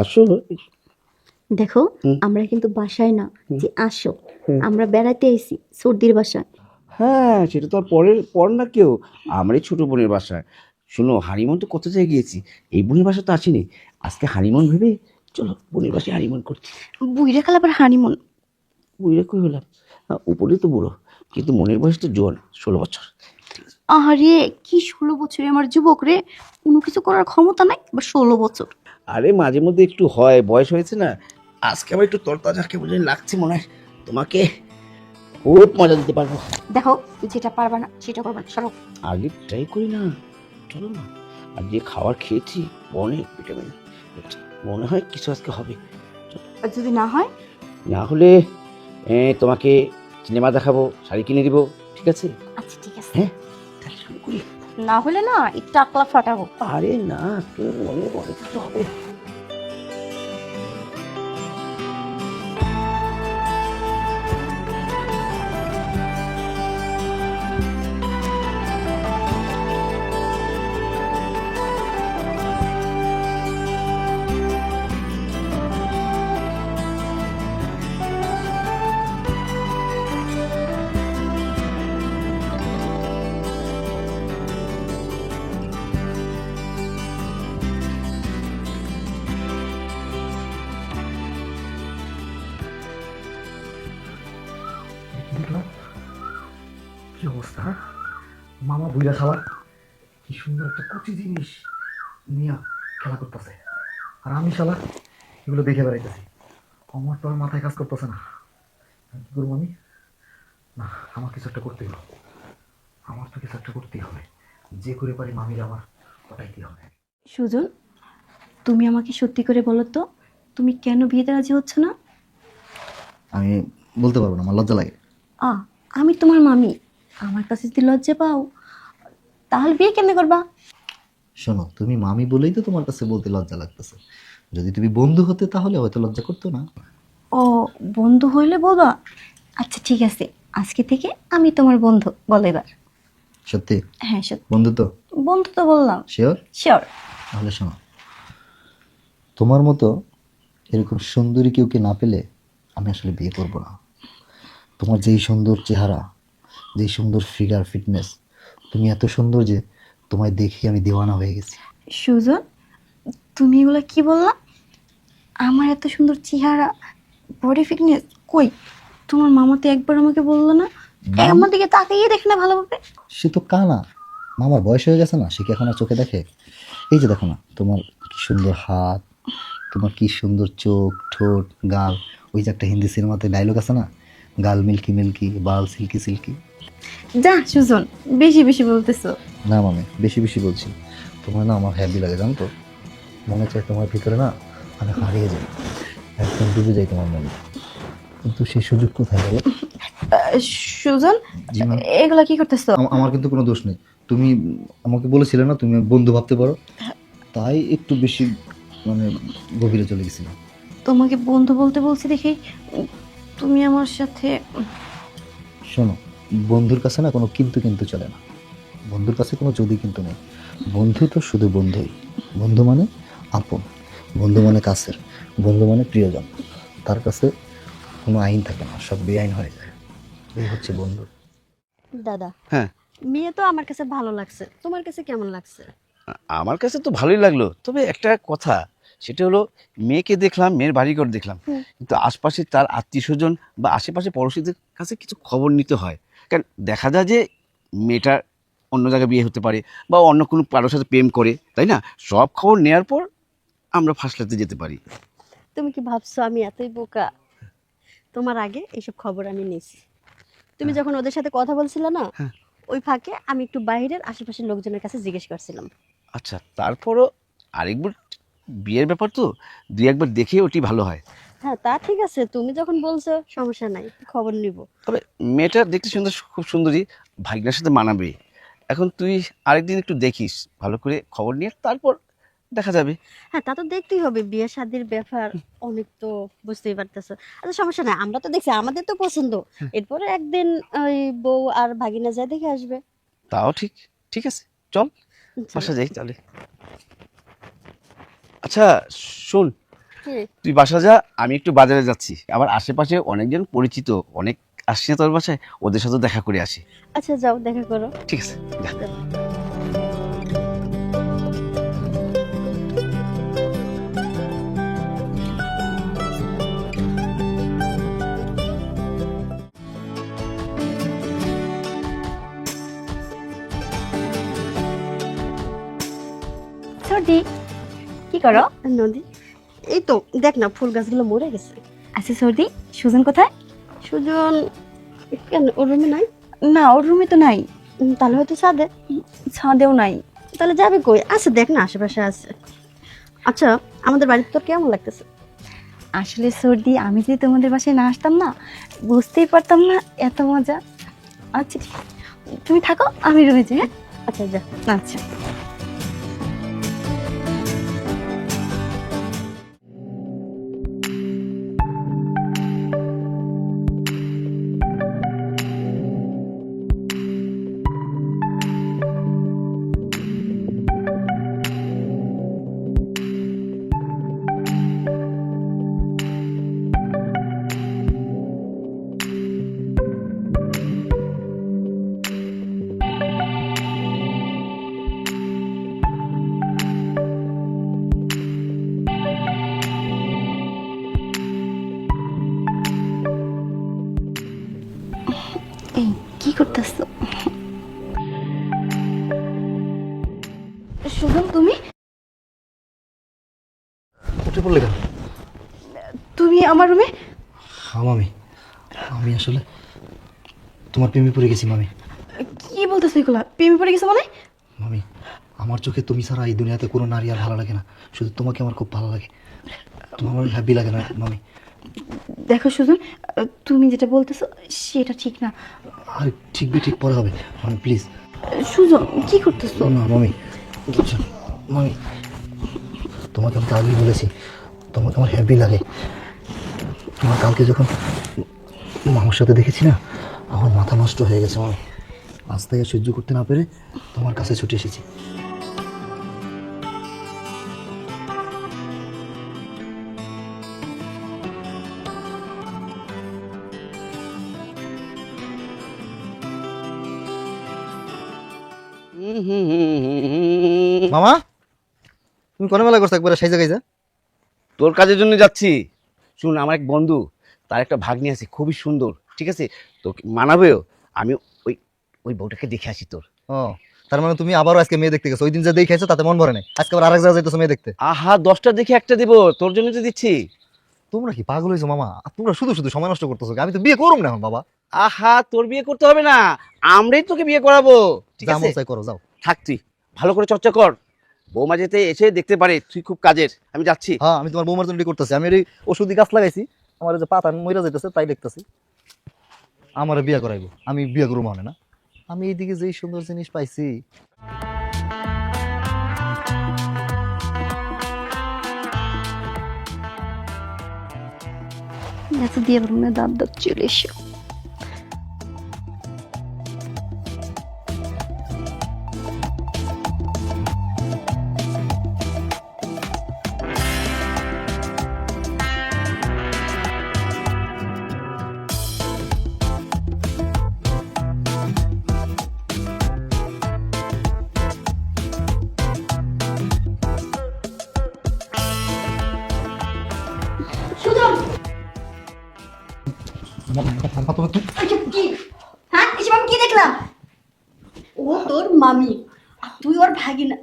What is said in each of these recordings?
আসো। দেখো, হুম, আমরা কিন্তু বাসায় না হুম, যে আসো, হুম। আমরা বেড়াতে এসি সর্দির বাসায়। হ্যাঁ, সেটা তো আর পরের পর না কেউ, আমারই ছোট বোনের বাসায়। শোনো, হানিমুন তো কত জায়গায় গিয়েছি, এই বোনের বাসা তো আসিনি। আজকে হানিমুন ভেবে চলো বোনের বাসায় হানিমুন করছি। বুইরা কাল আবার হানিমুন? বুড়ে কই হলাম, উপরে তো বুড়ো, কিন্তু মনের বয়স তো জোয়ান, 16 বছর। আরে কি 16 বছরে আমার যুবক রে, কোনো কিছু করার ক্ষমতা নাই বা 16 বছর? আরে মাঝে মধ্যে একটু হয়, বয়স হয়েছে না। আজকে আবার একটু তরতাজা কেমন জানি লাগছে, মনে হয় তোমাকে খুব মজা দিতে পারবো। দেখো, যেটা পারবা না সেটা করবা না, সরো। আগে ট্রাই করি না, চলো না। আর যে খাবার খেয়েছি অনেক ভিটামিন, মনে হয় কিছু আজকে হবে। চলো। আর যদি না হয়? না হলে তোমাকে সিনেমা দেখাবো, শাড়ি কিনে দিব, ঠিক আছে? আচ্ছা ঠিক আছে। হ্যাঁ, তাহলে শুরু করি। না হলে না একটু আকলা ফাটাবো। আরে না, তোর মনে অনেক কিছু হবে। দেখলাম কি অবস্থা, হ্যাঁ? মামা বুইরা খাবার কি সুন্দর একটা কচি জিনিস নিয়ে খেলা করতেছে, আর আমি শালা এগুলো দেখে বেড়াইতেছি। আমার তো আর মাথায় কাজ করতেছে না। কি করবো আমি? না, আমার কিছু একটা করতেই হবে। আমার তো কিছু একটা করতেই হবে। যে করে পারি মামির আমার ওটাইতেই হবে। সুজন, তুমি আমাকে সত্যি করে বলো তো, তুমি কেন বিয়েতে রাজি হচ্ছ না? আমি বলতে পারবো না, আমার লজ্জা লাগে। আ আমি তোমার মামি, আমার কাছে যদি লজ্জা পাও তাহলে বিয়ে কেমনে করবা? শোনো, তুমি মামি বলেই তো তোমার কাছে বলতে লজ্জা লাগতেছে। যদি তুমি বন্ধু হতে তাহলে হয়তো লজ্জা করতো না। ও, বন্ধু হইলে বলবা? আচ্ছা ঠিক আছে, আজকে থেকে আমি তোমার বন্ধু, বলো এবার। সত্যি? হ্যাঁ সত্যি। বন্ধু তো? বন্ধু তো বললাম। শিওর? শিওর। তাহলে শোনো, তোমার মতো এরকম সুন্দরী কেউকে না পেলে আমি আসলে বিয়ে করব না। তোমার যেই সুন্দর চেহারা, যেই সুন্দর ফিগার ফিটনেস, তুমি এত সুন্দর যে তোমায় দেখে আমি দিওয়ানা হয়ে গেছি। সুজন, তুমি এগুলো কি বললা? আমার এত সুন্দর চেহারা, বডি ফিটনেস, কই? তোমার মামা তো একবার আমাকে বললো না? মামা? আমার দিকে তাকিয়ে দেখ না ভালোভাবে। সে তো কানা, মামার বয়স হয়ে গেছে না, সে কি এখন আর চোখে দেখে? এই যে দেখো না, তোমার কি সুন্দর হাত, তোমার কি সুন্দর চোখ, ঠোঁট, গাল। ওই যে একটা হিন্দি সিনেমাতে ডায়লগ আছে না, গাল মিল্কি মিল্কি বাল সিল্কি সিল্কি। যা সুজন, বেশি বেশি বলতেছো। না মানে বেশি বেশি বলছি, তোমার না আমার হ্যাপি লাগে জানো তো। মনে চায় তোমার ভিতরে না আমি হারিয়ে যাই, একদম ডুবে যাই তোমার মনে। কিন্তু সেই সুযোগ কোথায় বলো? আহ, সুজন, জি ম্যাম। এগুলা কি করতেছো? আমার কিন্তু কোনো দোষ নেই। তুমি আমাকে বলেছিলে না তুমি বন্ধু ভাবতে পারো, তাই একটু বেশি মানে গভীরে চলে গেছিলাম। তোমাকে বন্ধু বলতে বলছি দেখি তুমি আমার সাথে। শোনো, বন্ধুর কাছে না কোনো কিন্তু কিন্তু চলে না, বন্ধুর কাছে কোনো যদি কিন্তু নেই। বন্ধু তো শুধু বন্ধুই। বন্ধু মানে আপন, বন্ধু মানে কাছের, বন্ধু মানে প্রিয়জন। তার কাছে কোনো আইন থাকে না, সব বেআইন হয়ে যায়। এই হচ্ছে বন্ধু। দাদা, হ্যাঁ, মেয়ে তো আমার কাছে ভালো লাগছে, তোমার কাছে কেমন লাগছে? আমার কাছে তো ভালোই লাগলো, তবে একটা কথা, সেটা হলো মেয়েকে দেখলাম, মেয়ের বাড়িঘর দেখলাম, কিন্তু আশপাশে তার আত্মীয় স্বজন বা আশেপাশে পড়োশীদের কাছে কিছু খবর নিতে হয়। কারণ দেখা যায় যে মেয়েটার অন্য জায়গায় বিয়ে হতে পারে, বা অন্য কোনো কারোর সাথে প্রেম করে, তাই না? সব খবর নেওয়ার পর আমরা ফাঁসলাতে যেতে পারি। তুমি কি ভাবছো আমি এতই বোকা? তোমার আগে এইসব খবর আমি নিয়েছি। তুমি হ্যাঁ, যখন ওদের সাথে কথা বলছিলে না, হ্যাঁ। ওই ফাঁকে আমি একটু বাইরের আশেপাশের লোকজনের কাছে জিজ্ঞেস করছিলাম। আচ্ছা, তারপরও আরেকবার, বিয়ের ব্যাপার তো, দুই একবার দেখে ওটি ভালো হয়। হ্যাঁ, তা ঠিক আছে, তুমি যখন বলছো সমস্যা নাই, খবর নিব। তবে মেয়েটা দেখতে সুন্দর, খুব সুন্দরী, ভাগ্নের সাথে মানাবে। এখন তুই আরেকদিন একটু দেখিস, ভালো করে খবর নিয়ে তারপর দেখা যাবে। হ্যাঁ, তা তো দেখতেই হবে, বিয়ে শাদির ব্যাপার অনেক তো, বুঝতেই পারতেছো। আচ্ছা সমস্যা নাই, আমরা তো দেখছি, আমাদের তো পছন্দ। এরপরে একদিন ওই বউ আর ভাগিনা যায় দেখে আসবে। তাও ঠিক, ঠিক আছে, চল চলো। বাসা যাই তাহলে। আচ্ছা শোন, কি? তুই বাসা যা, আমি একটু বাজারে যাচ্ছি, আবার আশেপাশে অনেকজন পরিচিত অনেক আসছে না তোর বাসায়, ওদের সাথে দেখা করে আসি। আচ্ছা যাও দেখা করো। ঠিক আছে, যা। সর্দি কি করো? নদী, এই তো দেখ না ফুল গাছগুলো মরে গেছে। আচ্ছা সর্দি, সুজন কোথায়? সুজন কেন ওর রুমে নাই? না, ওর রুমে তো নাই। তাহলে হয়তো ছাদে। ছাদেও নাই। তাহলে যাবে কই? আছে দেখ না আশেপাশে আছে। আচ্ছা আমাদের বাড়িতে তোর কেমন লাগতেছে? আসলে সর্দি, আমি যদি তোমাদের বাসায় না আসতাম না, বুঝতেই পারতাম না এত মজা। আচ্ছা ঠিক আছে, তুমি থাকো, আমি রুমে যাই। হ্যাঁ আচ্ছা যা। আচ্ছা। এই কি করতেছো? সুজন, তুমি উঠে পড়লে কেন? তুমি আমার রুমে? হ্যাঁ মামি, আমি আসলে তোমার প্রেমে পড়ে গেছি মামি। কি বলতেছো এগুলা? প্রেমে পড়ে গেছো মানে? মামি, আমার চোখে তুমি ছাড়া এই দুনিয়াতে কোনো নারী আর ভালো লাগে না, শুধু তোমাকে আমার খুব ভালো লাগে। তোমার আমার হ্যাপি লাগে না মামি? দেখো সুজন, তুমি যেটা বলতেছো সেটা ঠিক না। আর ঠিক ঠিক পরে হবে মামি, প্লিজ। সুজন কি করতেছো? না মামি, বুঝছো, মামি তোমাকে আমি তো আগেই বলেছি তোমাকে আমার হ্যাপি লাগে। তোমার কালকে যখন মামার সাথে দেখেছি না, আমার মাথা নষ্ট হয়ে গেছে মামি। আজ থেকে সহ্য করতে না পেরে তোমার কাছে ছুটে এসেছি। মামা, তুমি কোন মেলা করছো একবারে সাইজা গাইজা? তোর কাজের জন্য যাচ্ছি। শুন, আমার এক বন্ধু, তার একটা ভাগ্নি আছে খুবই সুন্দর, ঠিক আছে, তোকে মানাবেও। আমি ওই ওই বউটাকে দেখে আসি তোর। ও, তার মানে তুমি আবারও আজকে মেয়ে দেখতে গেছো? ওই দিন যা দেখেছো তাতে মন ভরে নাই, আজকে আবার আরেক জায়গায় যাইতেছো মেয়ে দেখতে? আহা, 10টা দেখে একটা দিব, তোর জন্য তো দিচ্ছি। তোমরা কি পাগল হয়েছো মামা? তোমরা শুধু শুধু সময় নষ্ট করতেছো। আমি তো বিয়ে করুম না এখন বাবা। আহা, তোর বিয়ে করতে হবে না, আমরাই তোকে বিয়ে করাবো, ঠিক যা আছে? মন চাই করো, যাও। থাক, তুই ভালো করে চর্চা কর, বৌমা যেতে এসে দেখতে পারে তুই খুব কাজের। আমি যাচ্ছি। হ্যাঁ, আমি তোমার বৌমার জন্য ready করতেছি। আমি এই ওষুধি গাছ লাগাইছি, আমার এই যে পাতা মইরা যাইতেছে তাই দেখতেছি। আমার বিয়ে করাইবো, আমি বিয়ে করবো মানে না। আমি এইদিকে যেই সুন্দর জিনিস পাইছি। এতদিন রুমে দাঁত দাঁত চলে এসো। কি? হ্যাঁ এসব আমি কি দেখলাম? ও তোর মামি আর তুই ওর ভাগিনা।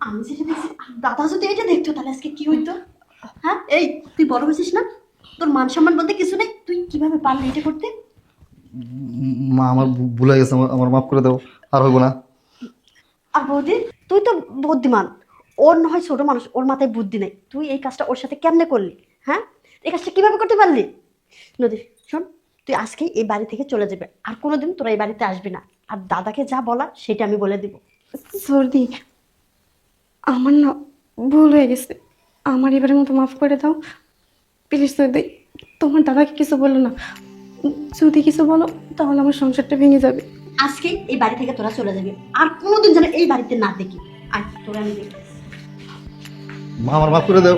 আমি যেটা দেখছি, দাদা যদি এটা দেখতো তাহলে আজকে কি হইতো? হ্যাঁ এই তুই বড় হয়েছিস না, তোর মান সম্মান বলতে কিছু নেই, তুই কিভাবে পারলি এটা করতে? মা, আমার ভুল হয়ে গেছে, আমার মাফ করে দাও, আর হইব না। আর বৌদি, তুই তো বুদ্ধিমান, ওর না হয় ছোট মানুষ, ওর মাথায় বুদ্ধি নেই, তুই এই কাজটা ওর সাথে কেমনে করলি? হ্যাঁ এই কাজটা কিভাবে করতে পারলি? নদী শোন, তুই আজকে এই বাড়ি থেকে চলে যাবে, আর কোনোদিন তোরা এই বাড়িতে আসবি না, আর দাদাকে যা বলার সেটা আমি বলে দিব। সর্দি, আমার না ভুল হয়ে গেছে, আমার এবারের মতো মাফ করে দাও প্লিজ। সর্দি, তোমার দাদাকে কিছু বলো না, যদি কিছু বলো তাহলে আমার সংসারটা ভেঙে যাবে। আজকে এই বাড়ি থেকে তোরা চলে যাবি, আর কোনোদিন যেন এই বাড়িতে না দেখি। আর তোরা আমি দেখি। মা, আমার মাফ করে দাও।